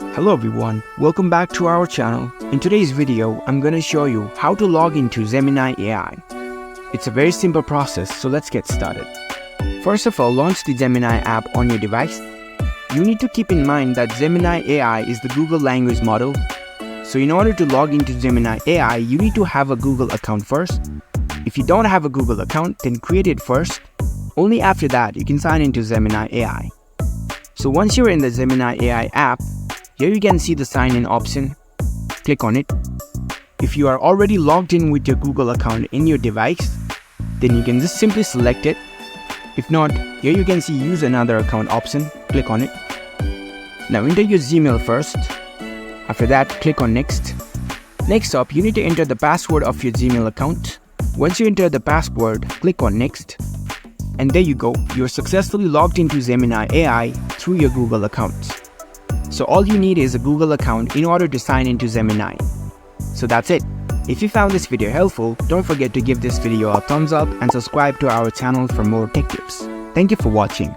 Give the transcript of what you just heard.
Hello everyone, welcome back to our channel. In today's video, I'm gonna show you how to log into Gemini AI. It's a very simple process, so let's get started. First of all, launch the Gemini app on your device. You need to keep in mind that Gemini AI is the Google language model. So in order to log into Gemini AI, you need to have a Google account first. If you don't have a Google account, then create it first. Only after that, you can sign into Gemini AI. So once you're in the Gemini AI app, here you can see the sign in option. Click on it. If you are already logged in with your Google account in your device, then you can just simply select it. If not, here you can see use another account option. Click on it. Now enter your Gmail first. After that, click on next. Next up, you need to enter the password of your Gmail account. Once you enter the password, click on next. And there you go, you're successfully logged into Gemini AI through your Google account. So all you need is a Google account in order to sign into Gemini. So that's it. If you found this video helpful, don't forget to give this video a thumbs up and subscribe to our channel for more tech tips. Thank you for watching.